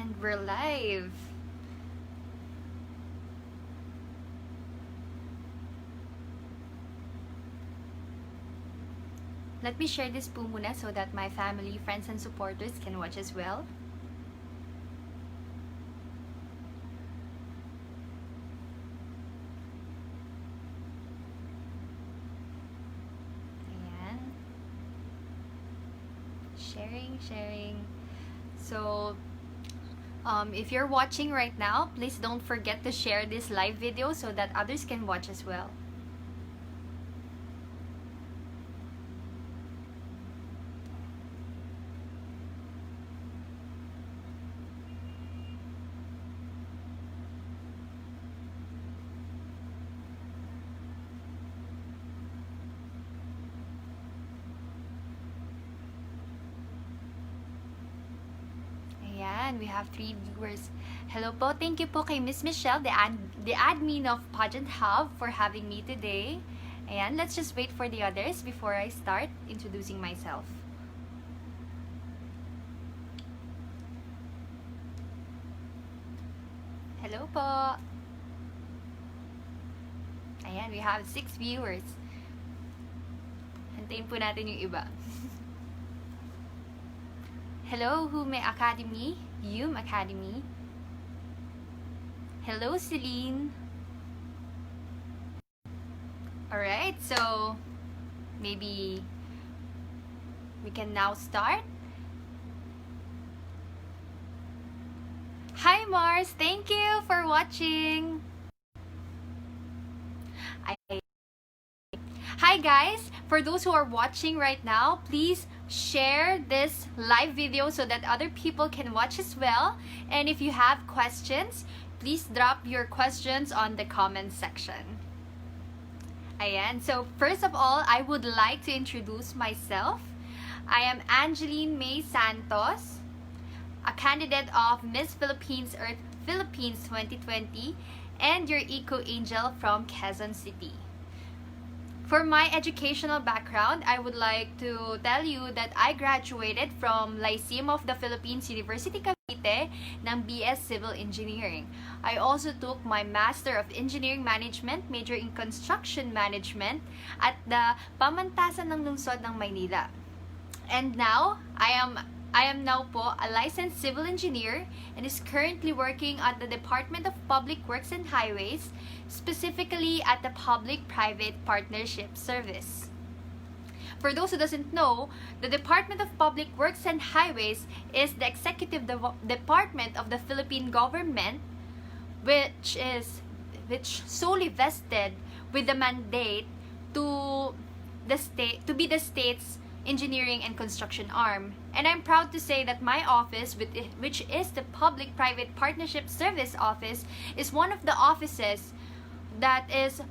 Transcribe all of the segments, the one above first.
And we're live. Let me share this po muna so that my family, friends, and supporters can watch as well. Ayan. Sharing. So, if you're watching right now, please don't forget to share this live video so that others can watch as well. Ayan, we have 3 viewers. Hello po, thank you po kay Miss Michelle, the admin of Pageant Hub, for having me today. Ayan, let's just wait for the others before I start introducing myself. Hello po. Ayan, we have 6 viewers. Hantayin po natin yung iba. Hello, Hume Academy, Yum Academy. Hello, Celine. Alright, so maybe we can now start. Hi, Mars. Thank you for watching. Hi, guys. For those who are watching right now, please share this live video so that other people can watch as well. And if you have questions, please drop your questions on the comment section. Ayan. So first of all, I would like to introduce myself. I am Angeline Mae Santos, a candidate of Miss Philippines Earth Philippines 2020 and your Eco Angel from Quezon City. For my educational background, I would like to tell you that I graduated from Lyceum of the Philippines, University Cavite ng BS Civil Engineering. I also took my Master of Engineering Management, major in Construction Management at the Pamantasan ng Lungsod ng Maynila. And now, I am now po a licensed civil engineer and is currently working at the Department of Public Works and Highways, specifically at the Public-Private Partnership Service. For those who doesn't know, the Department of Public Works and Highways is the executive department of the Philippine government, which solely vested with the mandate to be the state's engineering and construction arm. And I'm proud to say that my office, which is the Public-Private Partnership Service Office, is one of the offices that is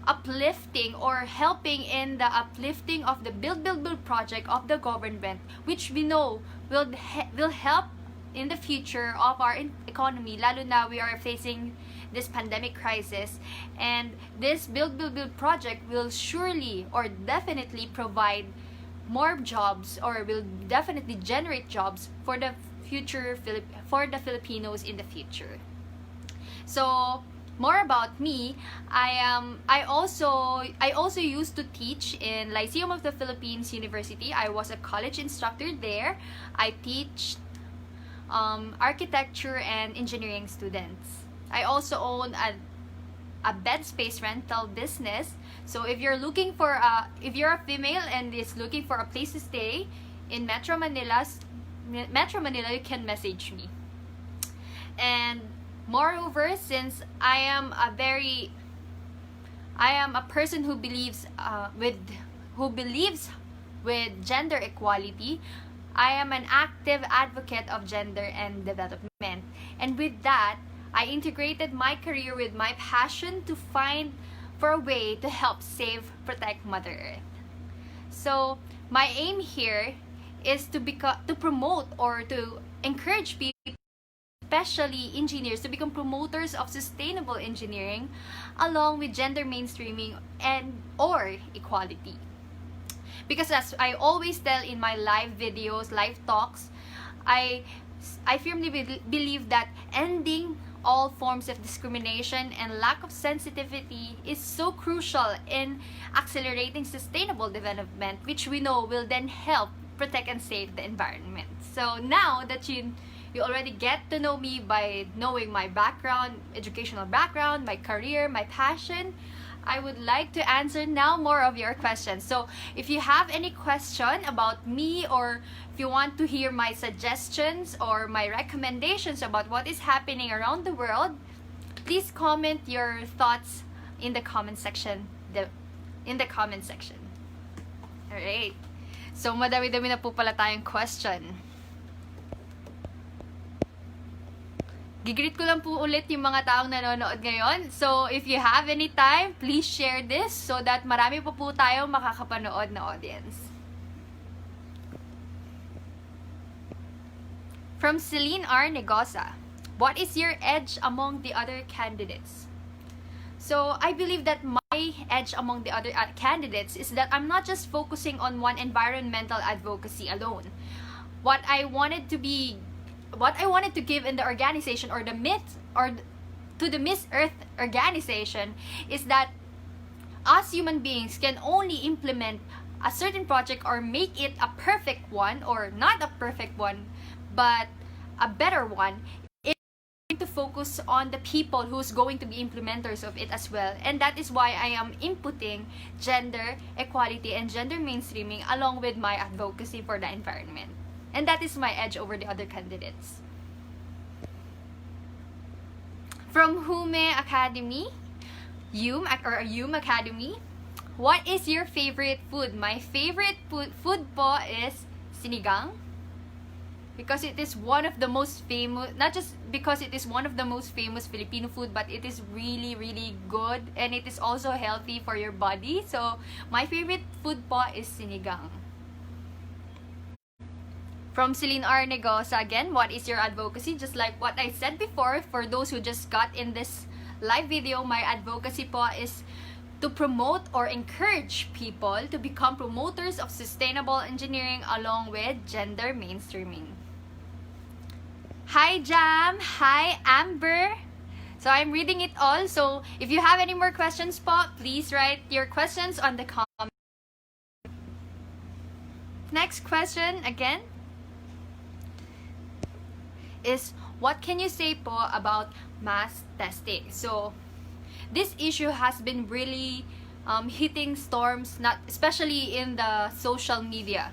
uplifting or helping in the uplifting of the Build project of the government, which we know will help in the future of our economy, lalo na we are facing this pandemic crisis. And this Build project will surely or definitely provide more jobs, or will definitely generate jobs for the future for the Filipinos in the future. So more about me, I also used to teach in Lyceum of the Philippines University. I was a college instructor there. I teach architecture and engineering students. I also own a bed space rental business. So if you're looking for if you're a female and is looking for a place to stay in Metro Manila, you can message me. And moreover, since I am a person who believes with gender equality, I am an active advocate of gender and development. And with that, I integrated my career with my passion to find for a way to help protect Mother Earth. So my aim here is to promote or to encourage people, especially engineers, to become promoters of sustainable engineering along with gender mainstreaming or equality. Because as I always tell in my live videos, live talks, I I firmly believe that ending all forms of discrimination and lack of sensitivity is so crucial in accelerating sustainable development, which we know will then help protect and save the environment. So now that you already get to know me by knowing my background, educational background, my career, my passion, I would like to answer now more of your questions. So if you have any question about me, or if you want to hear my suggestions or my recommendations about what is happening around the world, please comment your thoughts in the comment section. Alright. So madami-dami na po pala tayong question. Gigreet ko lang po ulit yung mga taong nanonood ngayon. So, if you have any time, please share this so that marami pa po tayong makakapanood na audience. From Celine R. Negosa, what is your edge among the other candidates? So, I believe that my edge among the other candidates is that I'm not just focusing on one environmental advocacy alone. What I wanted to give in the organization, or the myth, or to the Miss Earth organization, is that us human beings can only implement a certain project or make it a perfect one, or not a perfect one, but a better one, if we're going to focus on the people who's going to be implementers of it as well. And that is why I am inputting gender equality and gender mainstreaming along with my advocacy for the environment. And that is my edge over the other candidates. From Hume Academy, Hume Academy, what is your favorite food? My favorite food po is sinigang. Because it is one of the most famous, not just because it is one of the most famous Filipino food, but it is really, really good. And it is also healthy for your body. So, my favorite food po is sinigang. From Celine R. Negosa again, what is your advocacy? Just like what I said before, for those who just got in this live video, my advocacy po is to promote or encourage people to become promoters of sustainable engineering along with gender mainstreaming. Hi Jam! Hi Amber! So I'm reading it all. So if you have any more questions po, please write your questions on the comment. Next question again is, what can you say po about mass testing? So this issue has been really hitting storms, not especially in the social media.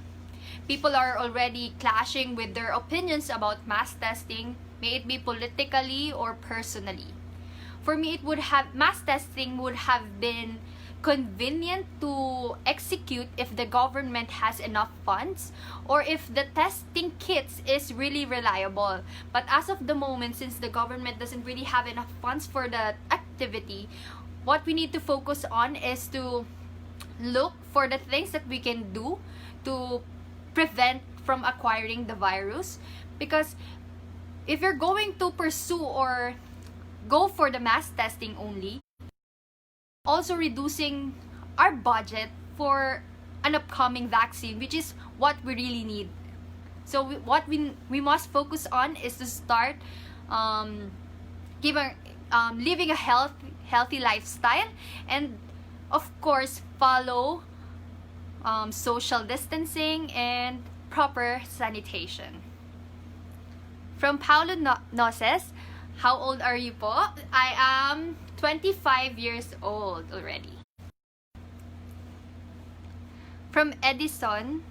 People are already clashing with their opinions about mass testing, may it be politically or personally. For me, mass testing would have been convenient to execute if the government has enough funds, or if the testing kits is really reliable. But as of the moment, since the government doesn't really have enough funds for the activity, what we need to focus on is to look for the things that we can do to prevent from acquiring the virus. Because if you're going to pursue or go for the mass testing only, also reducing our budget for an upcoming vaccine, which is what we really need. So what we must focus on is to start living a healthy lifestyle, and of course follow social distancing and proper sanitation. From Paulo Noces, how old are you po? I am 25 years old already. From Edison,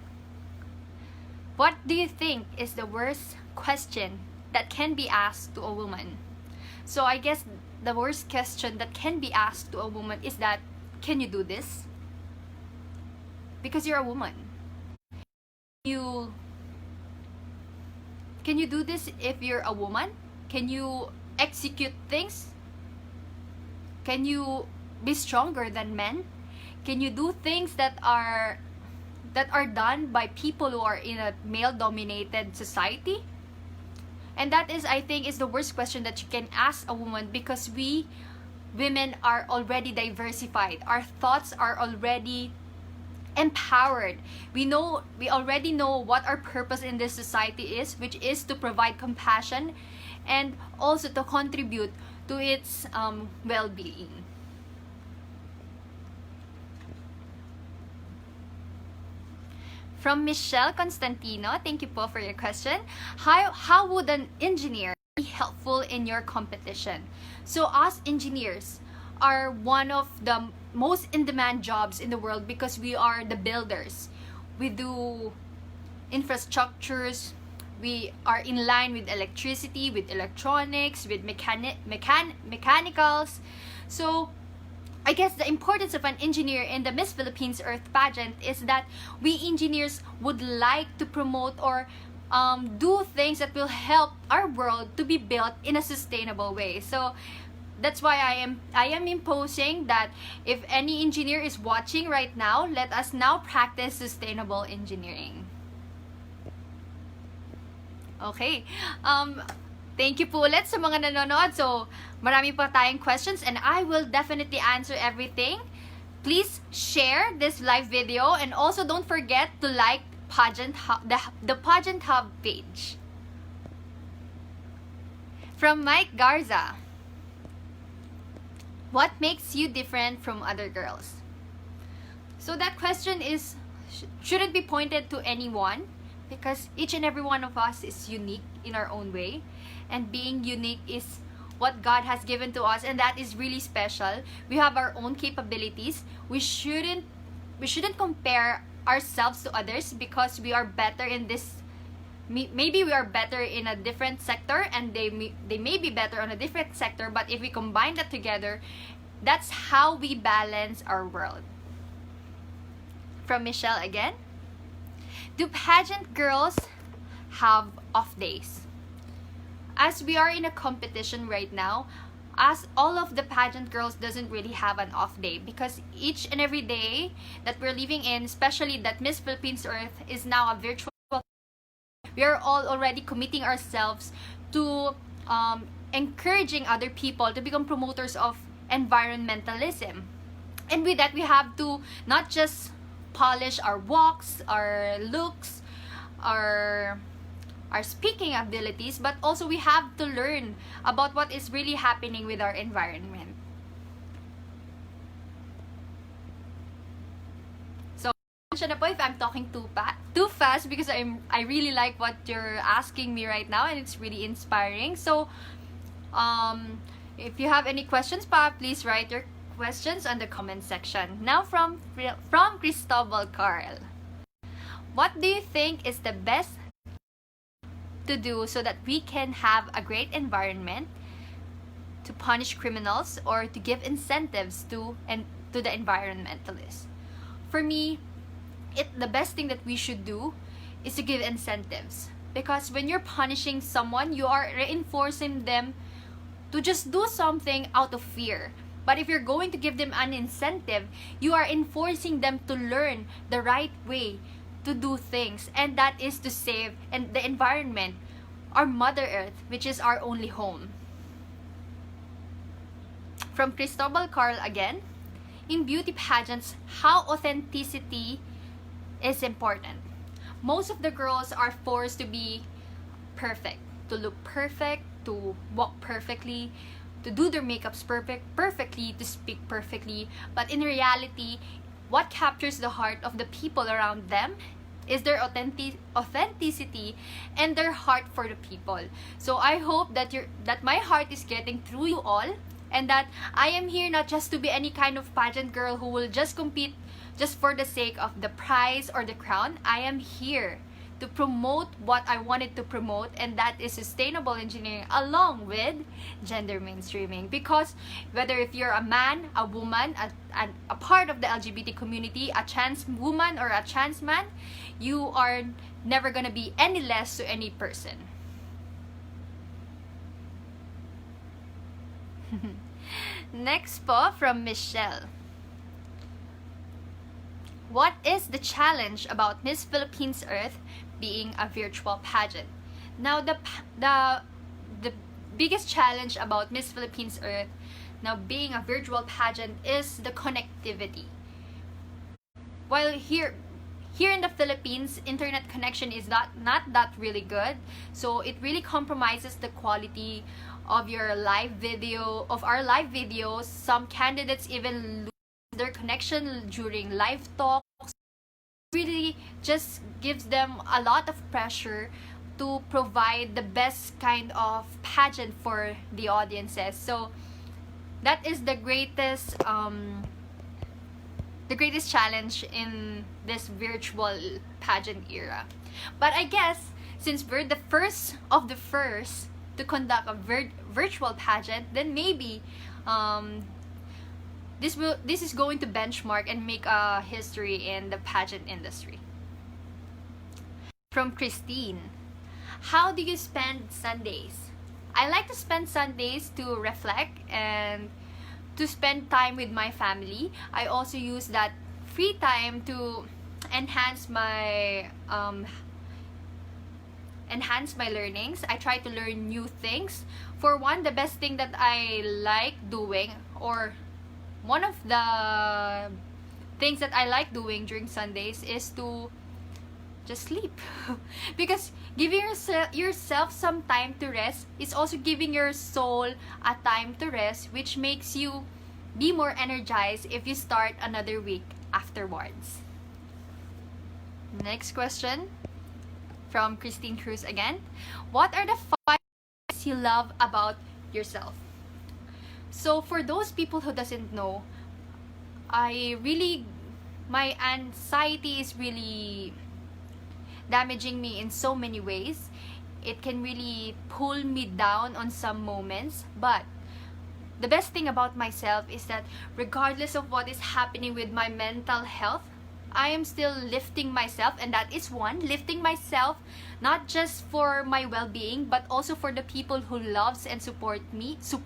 what do you think is the worst question that can be asked to a woman? So I guess the worst question that can be asked to a woman is that, can you do this? Because you're a woman. Can you do this if you're a woman? Can you execute things? Can you be stronger than men? Can you do things that are done by people who are in a male-dominated society? And that is, I think, is the worst question that you can ask a woman, because we women are already diversified. Our thoughts are already empowered. We already know what our purpose in this society is, which is to provide compassion and also to contribute to its well-being. From Michelle Constantino, thank you po for your question. How would an engineer be helpful in your competition? So us engineers are one of the most in-demand jobs in the world because we are the builders. We do infrastructures. We are in line with electricity, with electronics, with mechanicals. So I guess the importance of an engineer in the Miss Philippines Earth pageant is that we engineers would like to promote or do things that will help our world to be built in a sustainable way. So that's why I am imposing that if any engineer is watching right now, let us now practice sustainable engineering. Okay. Thank you po ulit sa mga nanonood. So, marami pa tayong questions and I will definitely answer everything. Please share this live video and also don't forget to like the Pageant Hub page. From Mike Garza. What makes you different from other girls? So that question shouldn't be pointed to anyone because each and every one of us is unique in our own way. And being unique is what God has given to us, and that is really special. We have our own capabilities. We shouldn't compare ourselves to others because we are better in this. Maybe we are better in a different sector and they may be better on a different sector, but if we combine that together, that's how we balance our world. From Michelle again. Do pageant girls have off days? As we are in a competition right now, as all of the pageant girls doesn't really have an off day because each and every day that we're living in, especially that Miss Philippines Earth is now a virtual, we are all already committing ourselves to encouraging other people to become promoters of environmentalism. And with that, we have to not just polish our walks, our looks, our speaking abilities, but also we have to learn about what is really happening with our environment. So, na po if I'm talking too fast because I really like what you're asking me right now and it's really inspiring. So, if you have any questions pa, please write your questions on the comment section. Now from Cristobal Carl. What do you think is the best to do so that we can have a great environment to punish criminals or to give incentives to the environmentalists? For me, the best thing that we should do is to give incentives, because when you're punishing someone, you are reinforcing them to just do something out of fear. But if you're going to give them an incentive, you are enforcing them to learn the right way to do things, and that is to save the environment, our Mother Earth, which is our only home. From Cristobal Carl again. In beauty pageants, how authenticity is important. Most of the girls are forced to be perfect, to look perfect, to walk perfectly, to do their makeups perfectly, to speak perfectly. But in reality, what captures the heart of the people around them is their authenticity and their heart for the people. So I hope that my heart is getting through you all, and that I am here not just to be any kind of pageant girl who will just compete just for the sake of the prize or the crown. I am here to promote what I wanted to promote, and that is sustainable engineering along with gender mainstreaming. Because whether if you're a man, a woman, a part of the LGBT community, a trans woman or a trans man, you are never gonna be any less to any person. Next po from Michelle. What is the challenge about Miss Philippines Earth being a virtual pageant? Now the biggest challenge about Miss Philippines Earth now being a virtual pageant is the connectivity. while here in the Philippines, internet connection is not that really good, so it really compromises the quality of your live video, of our live videos. Some candidates even lose their connection during live talks. Really just gives them a lot of pressure to provide the best kind of pageant for the audiences. So that is the greatest challenge in this virtual pageant era. But I guess since we're the first of the first to conduct a virtual pageant, then maybe this is going to benchmark and make a history in the pageant industry. From Christine, how do you spend Sundays? I like to spend Sundays to reflect and to spend time with my family. I also use that free time to enhance my learnings. I try to learn new things. For one, the best thing that I like doing, or one of the things that I like doing during Sundays, is to just sleep. Because giving yourself some time to rest is also giving your soul a time to rest, which makes you be more energized if you start another week afterwards. Next question from Christine Cruz again. What are the 5 things you love about yourself? So for those people who doesn't know, my anxiety is really damaging me in so many ways. It can really pull me down on some moments, but the best thing about myself is that regardless of what is happening with my mental health, I am still lifting myself, and that is one, lifting myself not just for my well-being but also for the people who loves and supports me. So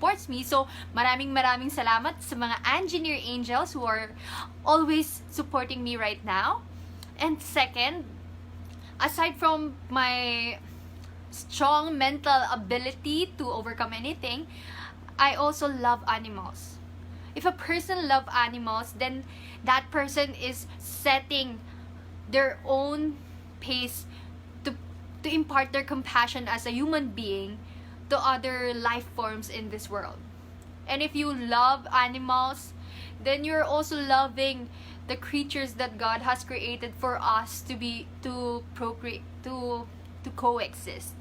maraming salamat sa mga engineer angels who are always supporting me right now. And second, aside from my strong mental ability to overcome anything, I also love animals. If a person loves animals, then that person is setting their own pace to impart their compassion as a human being to other life forms in this world. And if you love animals, then you're also loving the creatures that God has created for us to procreate, to coexist.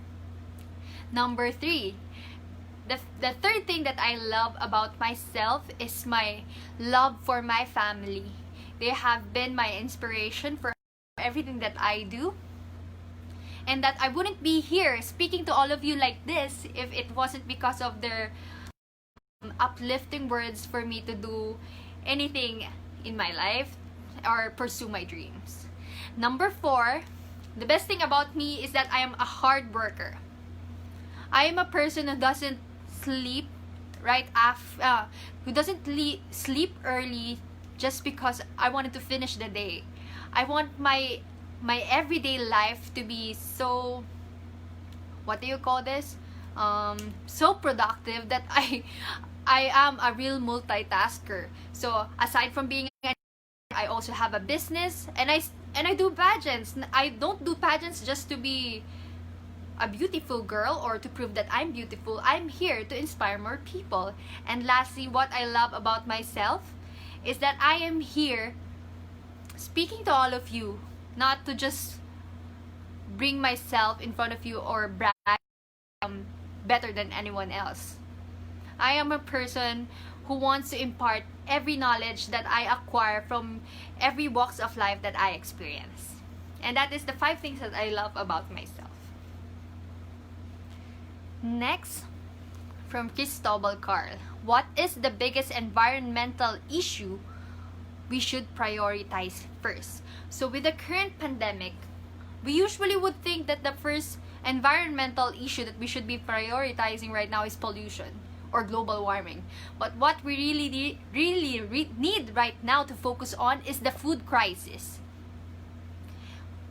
Number 3, the third thing that I love about myself is my love for my family. They have been my inspiration for everything that I do, and that I wouldn't be here speaking to all of you like this if it wasn't because of their uplifting words for me to do anything in my life or pursue my dreams. Number 4, the best thing about me is that I am a hard worker. I am a person who doesn't sleep sleep early just because I wanted to finish the day. I want my everyday life to be so, what do you call this? So productive that I am a real multitasker. So aside from being I also have a business, and I do pageants. I don't do pageants just to be a beautiful girl or to prove that I'm beautiful. I'm here to inspire more people. And lastly, what I love about myself is that I am here speaking to all of you, not to just bring myself in front of you or brag I'm better than anyone else. I am a person who wants to impart every knowledge that I acquire from every walks of life that I experience. And that is the 5 things that I love about myself. Next, from Cristobal Carl. What is the biggest environmental issue we should prioritize first? So with the current pandemic, we usually would think that the first environmental issue that we should be prioritizing right now is pollution or global warming. But what we really need right now to focus on is the food crisis.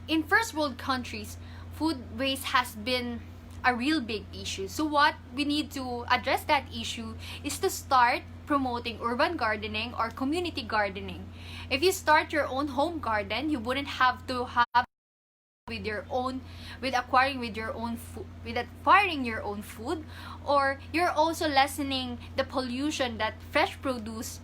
In first world countries, food waste has been a real big issue. So what we need to address that issue is to start promoting urban gardening or community gardening. If you start your own home garden, you wouldn't have to have with acquiring your own food, or you're also lessening the pollution that fresh produce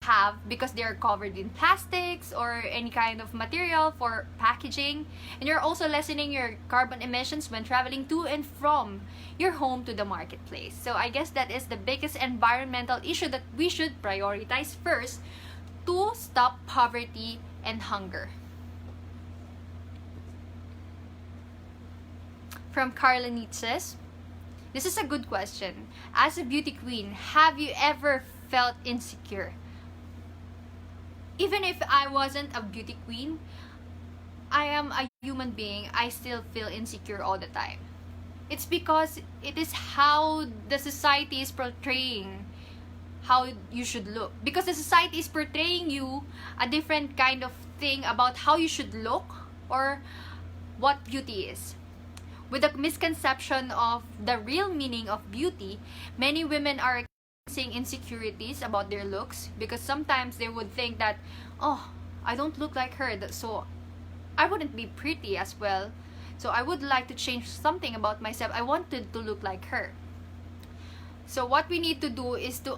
have, because they're covered in plastics or any kind of material for packaging, and you're also lessening your carbon emissions when traveling to and from your home to the marketplace. So I guess that is the biggest environmental issue that we should prioritize first to stop poverty and hunger. From Carla Nietzsche, this is a good question. As a beauty queen, have you ever felt insecure? Even if I wasn't a beauty queen, I am a human being. I still feel insecure all the time. It's because it is how the society is portraying how you should look. Because the society is portraying you a different kind of thing about how you should look or what beauty is. With the misconception of the real meaning of beauty, many women are experiencing insecurities about their looks, because sometimes they would think that, oh, I don't look like her, so I wouldn't be pretty as well. So I would like to change something about myself. I wanted to look like her. So what we need to do is to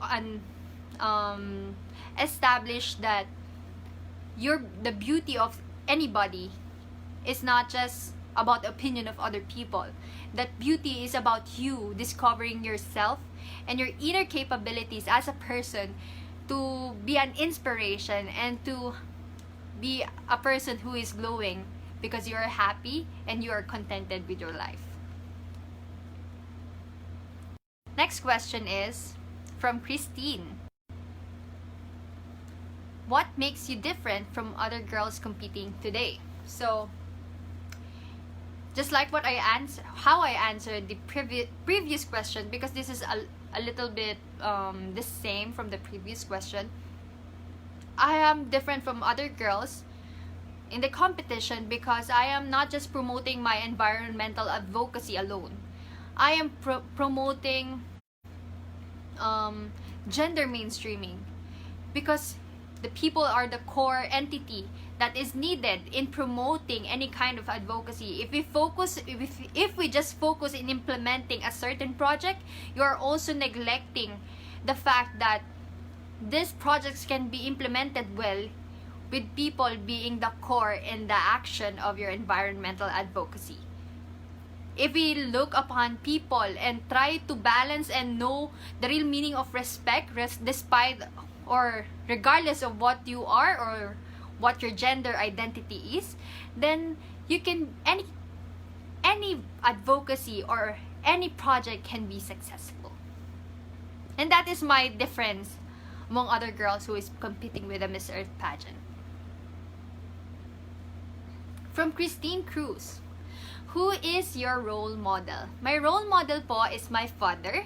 establish that the beauty of anybody is not just about the opinion of other people. That beauty is about you discovering yourself and your inner capabilities as a person to be an inspiration and to be a person who is glowing because you are happy and you are contented with your life. Next question is from Christine. What makes you different from other girls competing today? So, just like how I answered the previous question, because this is a little bit the same from the previous question. I am different from other girls in the competition because I am not just promoting my environmental advocacy alone. I am promoting gender mainstreaming, because the people are the core entity that is needed in promoting any kind of advocacy. If we just focus in implementing a certain project, you are also neglecting the fact that these projects can be implemented well with people being the core in the action of your environmental advocacy. If we look upon people and try to balance and know the real meaning of respect, despite or regardless of what you are or what your gender identity is, then you can any advocacy or any project can be successful. And that is my difference among other girls who is competing with the Miss Earth pageant. From Christine Cruz, who is your role model? My role model po is my father.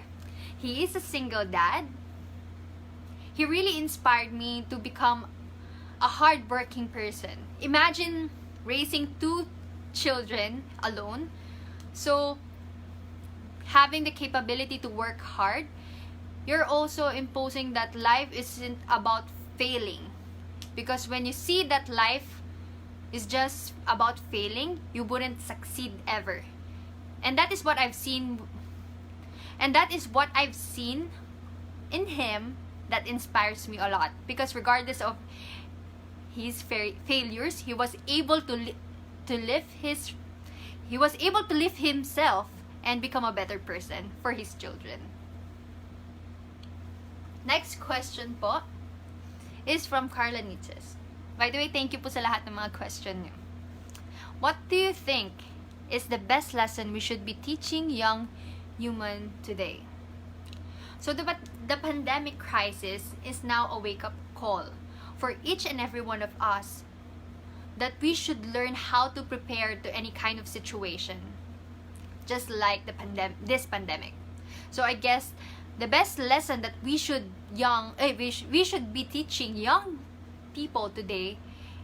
He is a single dad. He really inspired me to become a hardworking person. Imagine raising 2 children alone. So, having the capability to work hard, you're also imposing that life isn't about failing. Because when you see that life is just about failing, you wouldn't succeed ever. And that is what I've seen. And that is what I've seen in him that inspires me a lot. Because regardless of his failures, he was able to lift himself and become a better person for his children. Next question po is from Carla Nietzsche. By the way, thank you po sa lahat ng mga question niyo. What do you think is the best lesson we should be teaching young human today? So the pandemic crisis is now a wake-up call for each and every one of us that we should learn how to prepare to any kind of situation, just like this pandemic. So I guess the best lesson that we should be teaching young people today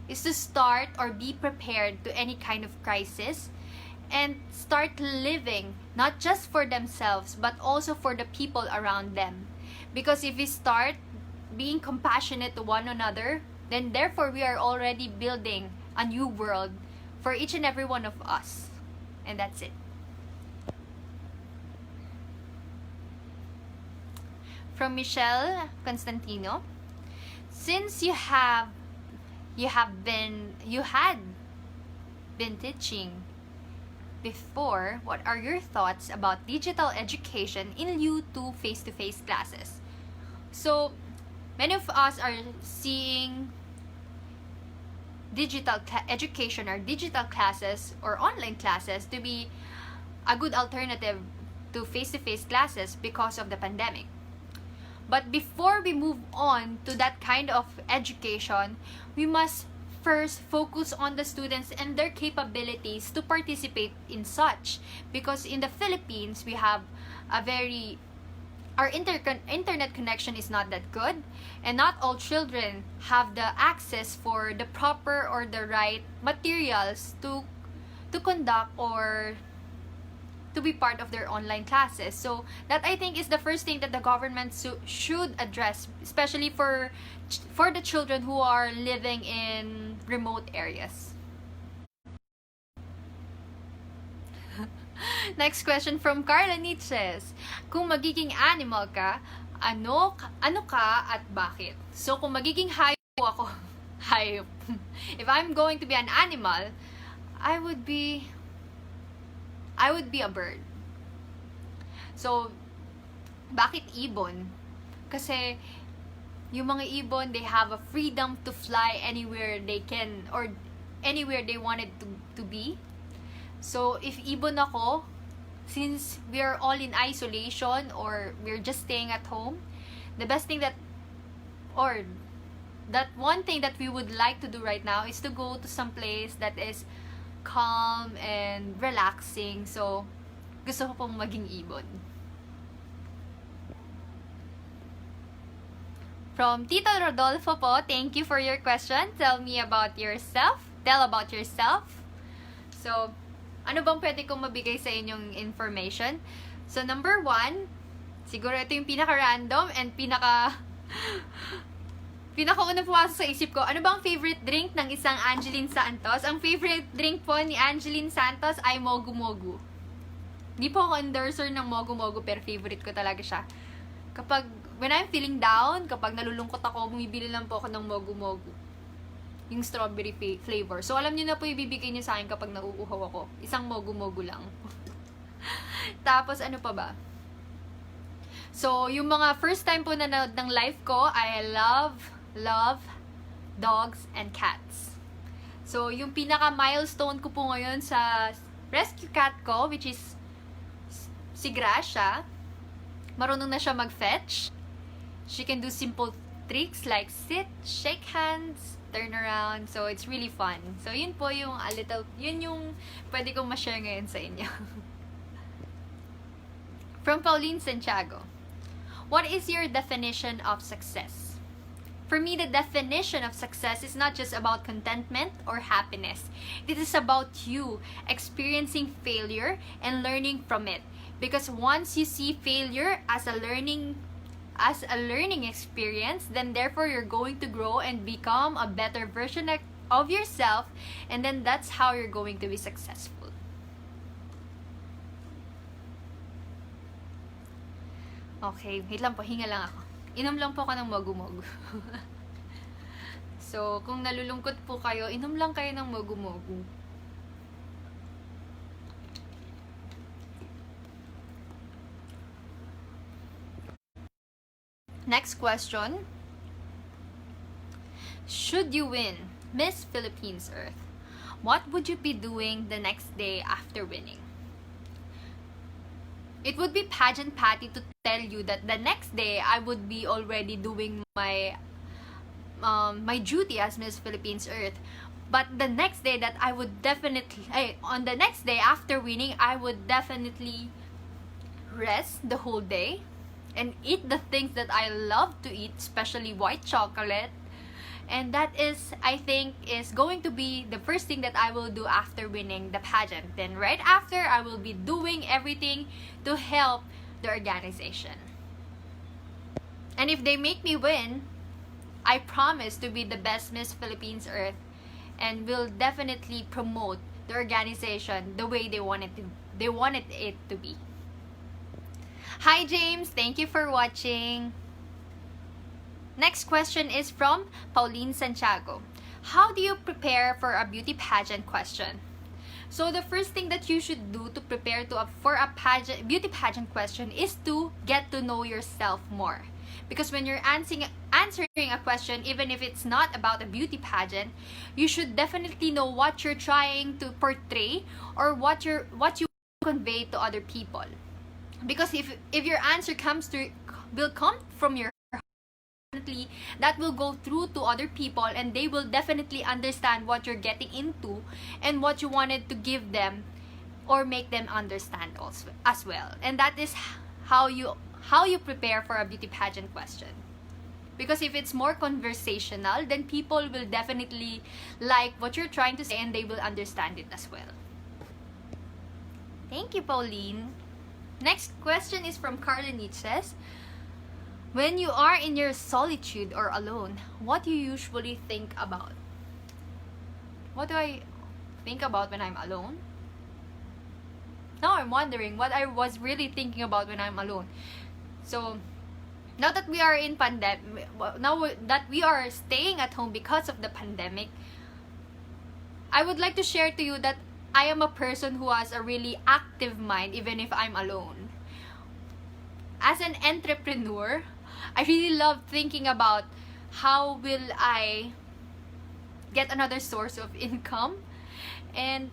is to start or be prepared to any kind of crisis and start living not just for themselves but also for the people around them. Because if we start being compassionate to one another, then therefore we are already building a new world for each and every one of us. And that's it. From Michelle Constantino, since you had been teaching before, what are your thoughts about digital education in lieu to face-to-face classes? So many of us are seeing digital education or digital classes or online classes to be a good alternative to face-to-face classes because of the pandemic. But before we move on to that kind of education, we must first focus on the students and their capabilities to participate in such. Because in the Philippines, we have our internet connection is not that good, and not all children have the access for the proper or the right materials to conduct or to be part of their online classes. So that, I think, is the first thing that the government should address, especially for the children who are living in remote areas. Next question from Carla Nietzsches. Kung magiging animal ka, ano ka at bakit? So kung magiging hayop ako, hayop. If I'm going to be an animal, I would be a bird. So, bakit ibon? Kasi yung mga ibon, they have a freedom to fly anywhere they can or anywhere they wanted to be. So, if ibon ako, since we're all in isolation or we're just staying at home, the best thing that one thing that we would like to do right now is to go to some place that is calm and relaxing. So, gusto ko pong maging ibon. From Tito Rodolfo po, thank you for your question. Tell about yourself. So, ano bang pwede kong mabigay sa inyong information? So, number 1, siguro ito yung pinaka-random and pinakauna pumasok sa isip ko, ano bang favorite drink ng isang Angeline Santos? Ang favorite drink po ni Angeline Santos ay Mogu Mogu. Hindi po ako endorser ng Mogu Mogu, pero favorite ko talaga siya. When I'm feeling down, kapag nalulungkot ako, bumibili lang po ako ng Mogu Mogu. Yung strawberry flavor. So, alam niyo na po ibibigay niyo sa akin kapag nauuhaw ako. Isang Mogu Mogu lang. Tapos, ano pa ba? So, yung mga first time po nanood ng live ko, I love dogs and cats. So, yung pinaka-milestone ko po ngayon sa rescue cat ko, which is si Gracia, marunong na siya mag-fetch. She can do simple tricks like sit, shake hands, turn around. So, it's really fun. So, yun po yung yun yung pwede kong ma-share ngayon sa inyo. From Pauline Santiago. What is your definition of success? For me, the definition of success is not just about contentment or happiness. It is about you experiencing failure and learning from it. Because once you see failure as a learning experience, then therefore you're going to grow and become a better version of yourself, and then that's how you're going to be successful. Okay, wait lang po, hinga lang ako. Inom lang po ako ng mogu-mogu. So, kung nalulungkot po kayo, inom lang kayo ng mogu-mogu. Next question. Should you win Miss Philippines Earth, what would you be doing the next day after winning? It would be pageant Patty to tell you that the next day I would be already doing my duty as Miss Philippines Earth. But the next day that I would definitely, on the next day after winning, I would definitely rest the whole day and eat the things that I love to eat, especially white chocolate And that is, I think, is going to be the first thing that I will do after winning the pageant. Then right after, I will be doing everything to help the organization. And if they make me win, I promise to be the best Miss Philippines Earth, and will definitely promote the organization the way they wanted it to be. Hi James, thank you for watching. Next question is from Pauline Santiago. How do you prepare for a beauty pageant question? So the first thing that you should do to prepare for a beauty pageant question is to get to know yourself more. Because when you're answering a question, even if it's not about a beauty pageant, you should definitely know what you're trying to portray or what you convey to other people. Because if your answer will come from your heart, that will go through to other people, and they will definitely understand what you're getting into and what you wanted to give them or make them understand also as well. And that is how you prepare for a beauty pageant question. Because if it's more conversational, then people will definitely like what you're trying to say, and they will understand it as well. Thank you, Pauline. Next question is from Carlin. It says, when you are in your solitude or alone, what do you usually think about? What do I think about when I'm alone? Now I'm wondering what I was really thinking about when I'm alone. So, now that we are in now that we are staying at home because of the pandemic, I would like to share to you that I am a person who has a really active mind even if I'm alone. As an entrepreneur, I really love thinking about how will I get another source of income, and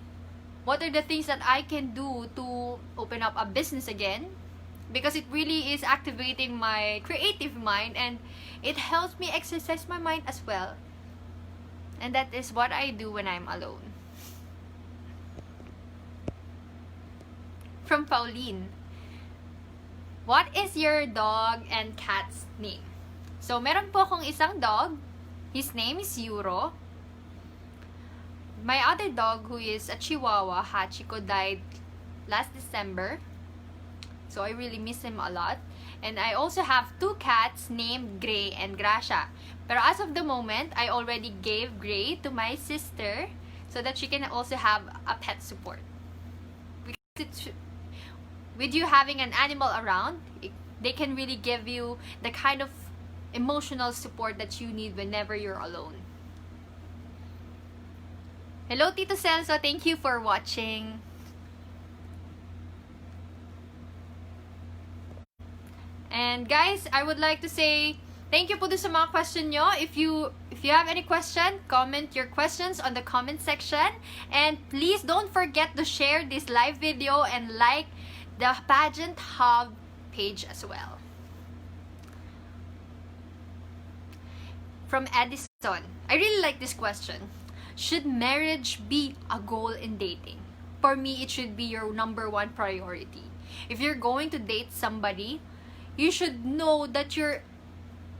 what are the things that I can do to open up a business again, because it really is activating my creative mind, and it helps me exercise my mind as well. And that is what I do when I'm alone. From Pauline, what is your dog and cat's name? So, meron po akong isang dog. His name is Euro. My other dog, who is a Chihuahua, Hachiko, died last December. So, I really miss him a lot. And I also have two cats named Gray and Gracia. But as of the moment, I already gave Gray to my sister so that she can also have a pet support. Because with you having an animal around, they can really give you the kind of emotional support that you need whenever you're alone. Hello, Tito Celso. Thank you for watching. And guys, I would like to say thank you po sa mga question nyo. If you have any question, comment your questions on the comment section. And please don't forget to share this live video and like the Pageant Hub page as well. From Edison, I really like this question. Should marriage be a goal in dating? For me, it should be your number one priority. If you're going to date somebody, you should know that you're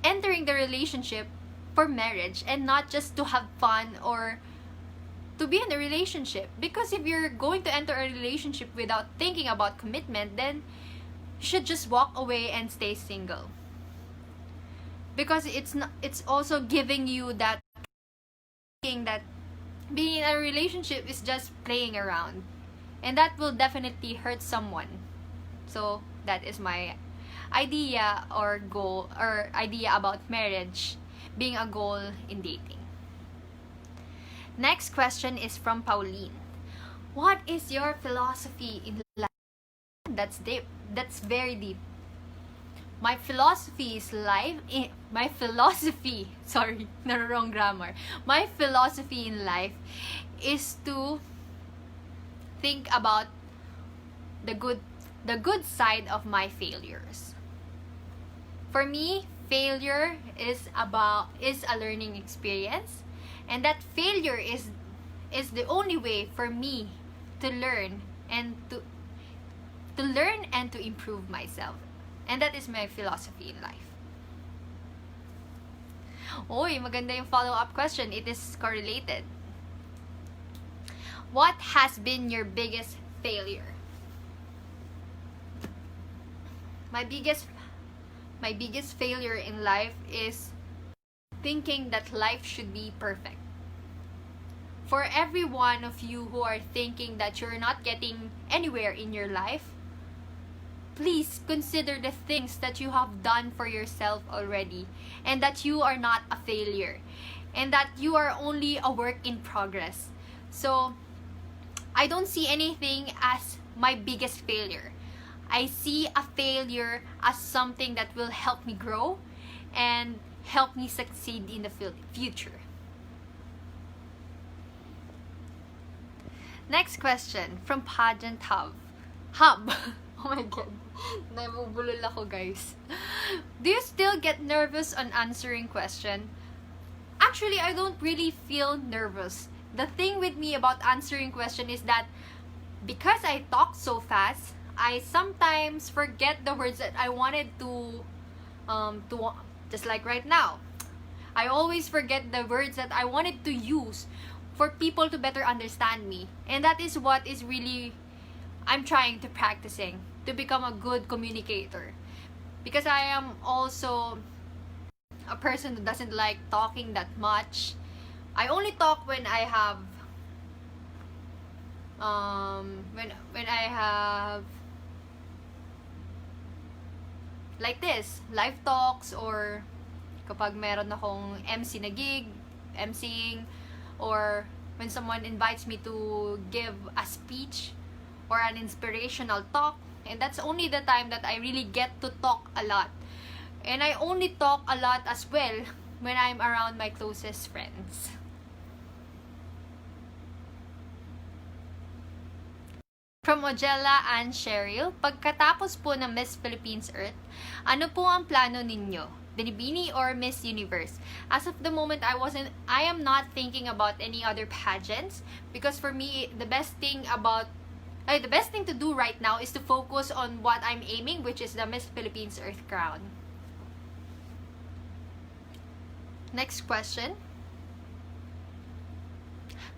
entering the relationship for marriage and not just to have fun or to be in a relationship. Because if you're going to enter a relationship without thinking about commitment, then you should just walk away and stay single. Because it's also giving you that thinking that being in a relationship is just playing around, and that will definitely hurt someone. So that is my idea or goal or idea about marriage being a goal in dating. Next question is from Pauline. What is your philosophy in life? That's deep. That's very deep. My philosophy is sorry, wrong grammar. My philosophy in life is to think about the good side of my failures. For me, failure is a learning experience, and that failure is the only way for me to learn and to improve myself. And that is my philosophy in life. Oy, maganda yung follow-up question. It is correlated. What has been your biggest failure? My biggest failure in life is thinking that life should be perfect. For every one of you who are thinking that you're not getting anywhere in your life, please consider the things that you have done for yourself already, and that you are not a failure, and that you are only a work in progress. So, I don't see anything as my biggest failure. I see a failure as something that will help me grow and help me succeed in the future. Next question from Pageant Hub. Oh my god. Nabubulol ako, guys. Do you still get nervous on answering question? Actually, I don't really feel nervous. The thing with me about answering question is that because I talk so fast, I sometimes forget the words that I wanted to just like right now. I always forget the words that I wanted to use for people to better understand me. And that is what is really I'm trying to practicing to become a good communicator. Because I am also a person who doesn't like talking that much. I only talk when I have when I have like this, live talks, or kapag meron akong MC na gig, MCing, or when someone invites me to give a speech or an inspirational talk, and that's only the time that I really get to talk a lot. And I only talk a lot as well when I'm around my closest friends. From Ojella and Cheryl, pagkatapos po ng Miss Philippines Earth, ano po ang plano ninyo? Binibini or Miss Universe? As of the moment, I am not thinking about any other pageants, because for me, the best thing to do right now is to focus on what I'm aiming, which is the Miss Philippines Earth crown. Next question.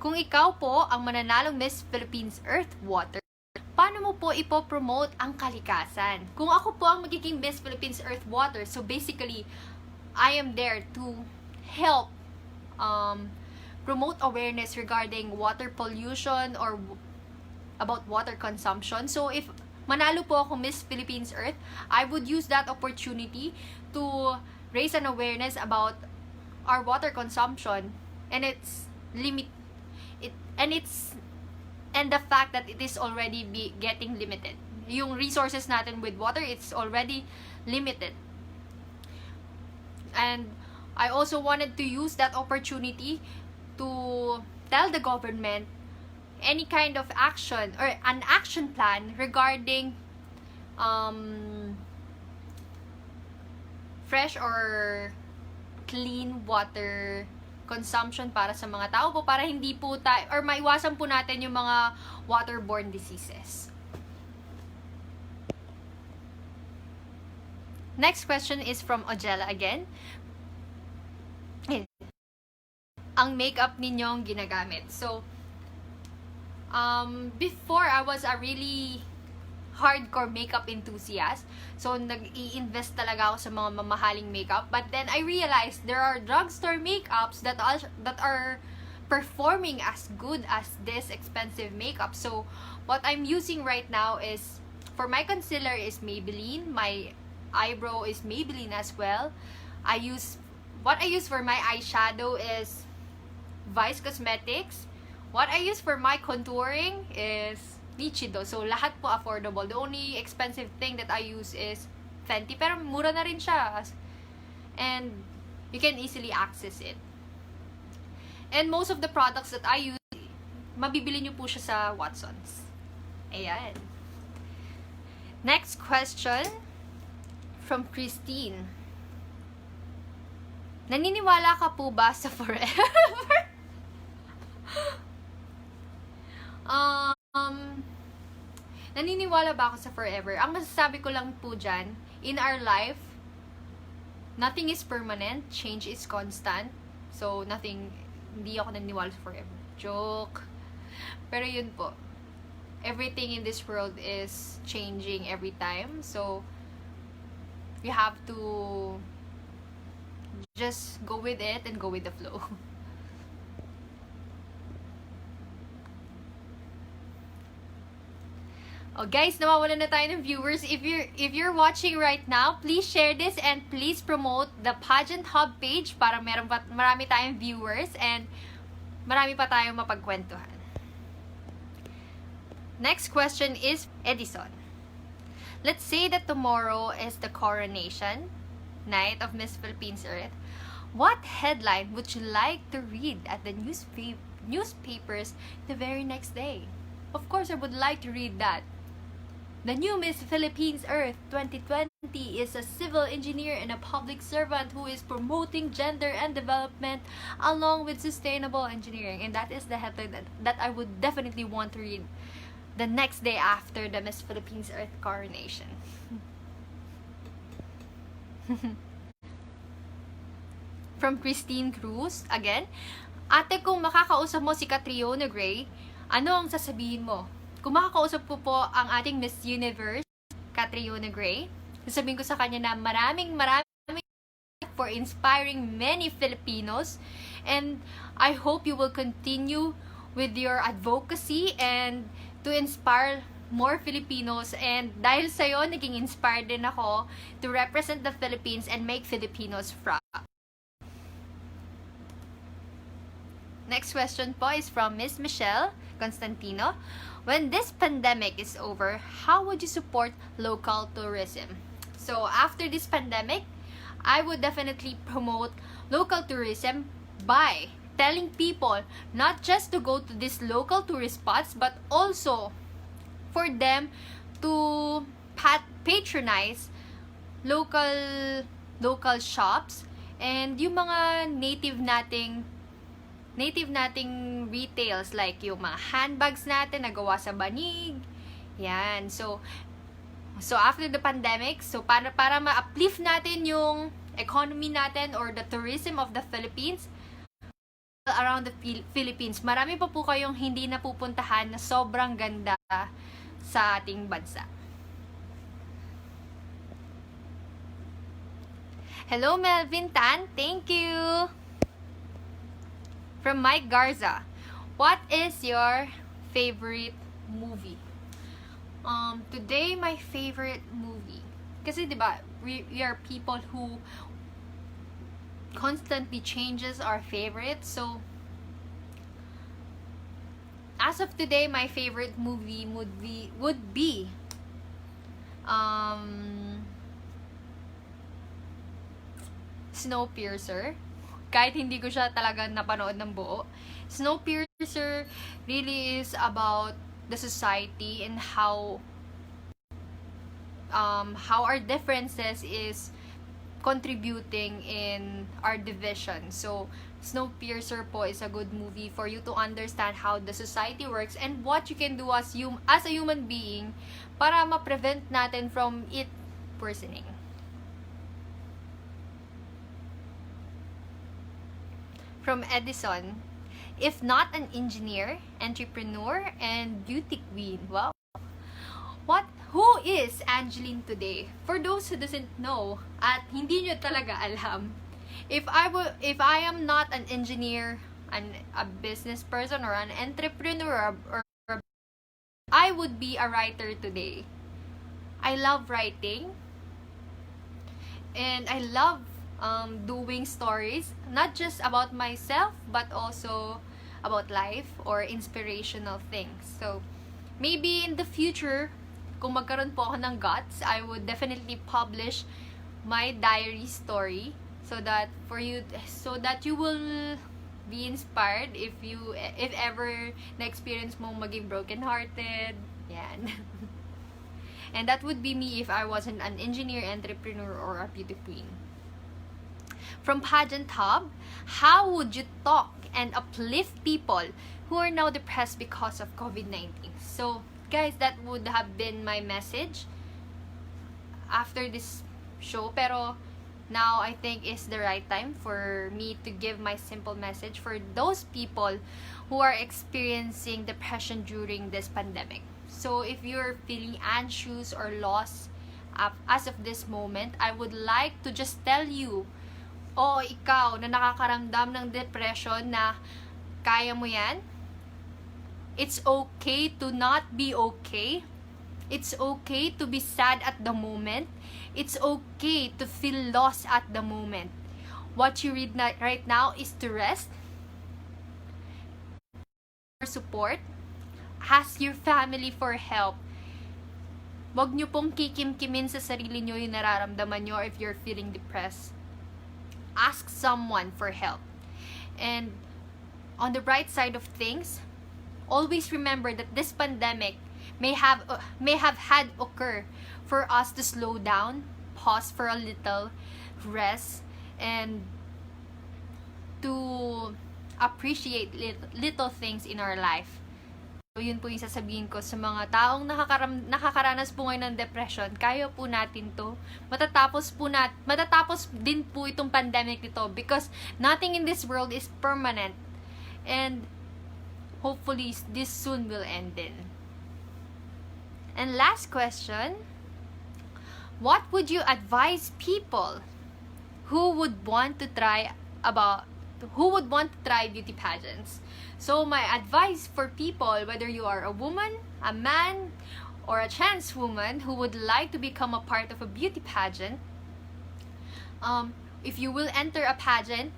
Kung ikaw po ang mananalong Miss Philippines Earth Water, paano mo po ipopromote ang kalikasan? Kung ako po ang magiging Miss Philippines Earth Water, so basically, I am there to help promote awareness regarding water pollution or about water consumption. So if manalo po ako Miss Philippines Earth, I would use that opportunity to raise an awareness about our water consumption and and the fact that it is already getting limited. Yung resources natin with water, it's already limited. And I also wanted to use that opportunity to tell the government any kind of action or an action plan regarding fresh or clean water consumption para sa mga tao po, para hindi po tayo or maiwasan po natin yung mga waterborne diseases. Next question is from Ojella again. Ang makeup ninyong ginagamit. So, before I was a really hardcore makeup enthusiast. So, nag-i-invest talaga ako sa mga mamahaling makeup. But then, I realized there are drugstore makeups that are performing as good as this expensive makeup. So, what I'm using right now is, for my concealer is Maybelline. My eyebrow is Maybelline as well. What I use for my eyeshadow is Vice Cosmetics. What I use for my contouring is Nichido. So, lahat po affordable. The only expensive thing that I use is Fenty. Pero mura na rin siya. And you can easily access it. And most of the products that I use, mabibili nyo po siya sa Watsons. Ayan. Next question from Christine. Naniniwala ka po ba sa forever? Naniniwala ba ako sa forever? Ang masasabi ko lang po dyan, in our life, nothing is permanent, change is constant. So, hindi ako naniniwala sa forever. Joke. Pero yun po, everything in this world is changing every time. So, you have to just go with it and go with the flow. Oh guys, nawawalan na tayo ng viewers. If you're watching right now, please share this and please promote the Pageant Hub page para marami tayong viewers and marami pa tayong mapagkwentuhan. Next question is Edison. Let's say that tomorrow is the coronation night of Miss Philippines Earth. What headline would you like to read at the newspapers the very next day? Of course, I would like to read that. The new Miss Philippines Earth 2020 is a civil engineer and a public servant who is promoting gender and development along with sustainable engineering. And that is the headline that I would definitely want to read the next day after the Miss Philippines Earth coronation. From Christine Cruz, again, ate, kung makakausap mo si Catriona Gray, ano ang sasabihin mo? Kung makakausap ko po ang ating Miss Universe, Catriona Gray, sasabihin ko sa kanya na maraming for inspiring many Filipinos, and I hope you will continue with your advocacy and to inspire more Filipinos, and dahil sa'yo, naging inspired din ako to represent the Philippines and make Filipinos proud. Next question po is from Miss Michelle Constantino. When this pandemic is over, how would you support local tourism? So after this pandemic, I would definitely promote local tourism by telling people not just to go to these local tourist spots, but also for them to patronize local shops and yung mga native nating retails, like yung mga handbags natin na gawa sa banig. Yan. So after the pandemic, so para ma-uplift natin yung economy natin or the tourism of the Philippines, around the Philippines, marami pa po kayong hindi napupuntahan na sobrang ganda sa ating bansa. Hello, Melvin Tan. Thank you. From Mike Garza, what is your favorite movie? Today, my favorite movie. Kasi diba, we are people who constantly changes our favorites. So, as of today, my favorite movie would be Snowpiercer. Kahit hindi ko siya talaga napanood ng buo. Snowpiercer really is about the society and how our differences is contributing in our division. So, Snowpiercer po is a good movie for you to understand how the society works and what you can do as a human being para ma-prevent natin from it worsening. From Edison, if not an engineer, entrepreneur, and beauty queen, wow. Who is Angeline today? For those who doesn't know, at hindi nyo talaga alam, if I am not an engineer, a business person, or an entrepreneur, or I would be a writer today. I love writing, and I love doing stories, not just about myself, but also about life or inspirational things. So, maybe in the future, kung magkaroon po ako ng guts, I would definitely publish my diary story so that you will be inspired if ever na-experience mong maging broken-hearted. Yan. And that would be me if I wasn't an engineer, entrepreneur, or a beauty queen. From Pageant Hub, how would you talk and uplift people who are now depressed because of COVID-19? So, guys, that would have been my message after this show. Pero, now I think is the right time for me to give my simple message for those people who are experiencing depression during this pandemic. So if you're feeling anxious or lost as of this moment, I would like to just tell you, ikaw na nakakaramdam ng depression, na kaya mo yan. It's okay to not be okay. It's okay to be sad at the moment. It's okay to feel lost at the moment. What you need right now is to rest, for support, ask your family for help. Wag nyo pong kikimkimin sa sarili nyo yung nararamdaman nyo if you're feeling depressed. Ask someone for help. And on the bright side of things, always remember that this pandemic may have had occur for us to slow down, pause for a little, rest, and to appreciate little things in our life. So yun po yung sasabihin ko sa mga taong nakakaranas po ngayon ng depression. Kaya po natin to. Matatapos din po itong pandemic nito, because nothing in this world is permanent. And hopefully this soon will end din. And last question, what would you advise people who would want to try beauty pageants? So my advice for people, whether you are a woman, a man, or a trans woman who would like to become a part of a beauty pageant, if you will enter a pageant,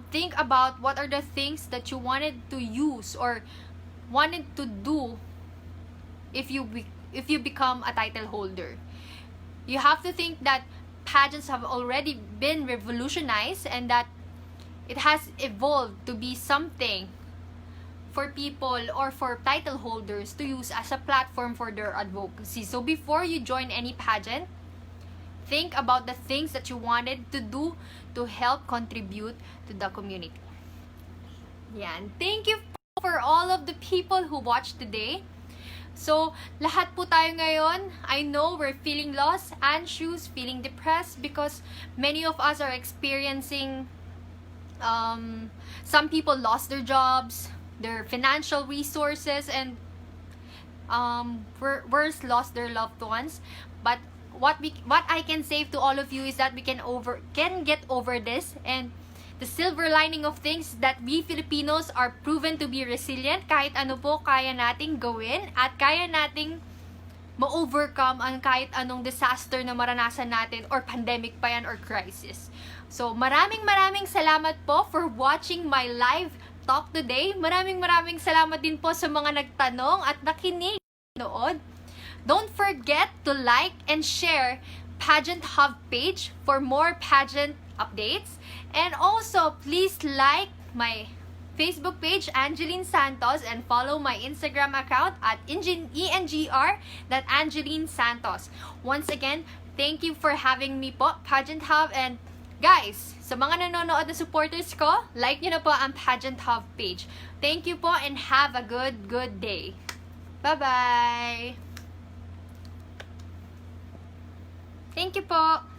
think about what are the things that you wanted to use or wanted to do if you become a title holder. You have to think that pageants have already been revolutionized and that it has evolved to be something for people or for title holders to use as a platform for their advocacy. So before you join any pageant, think about the things that you wanted to do to help contribute to the community. Yan. Thank you for all of the people who watched today. So, lahat po tayo ngayon, I know we're feeling lost, anxious, feeling depressed, because many of us are experiencing, some people lost their jobs, their financial resources, and worse, lost their loved ones. But what I can say to all of you is that we can get over this, and the silver lining of things that we Filipinos are proven to be resilient. Kahit ano po kaya nating gawin at kaya nating ma-overcome ang kahit anong disaster na maranasan natin, or pandemic pa yan or crisis. So maraming salamat po for watching my live talk today. Maraming salamat din po sa mga nagtanong at nakinig nood. Don't forget to like and share Pageant Hub page for more pageant updates. And also, please like my Facebook page, Angeline Santos, and follow my Instagram account at ENGR.Angeline Santos. Once again, thank you for having me po, Pageant Hub. And guys, sa mga nanonood na supporters ko, like nyo na po ang Pageant Hub page. Thank you po and have a good day. Bye-bye! Thank you po!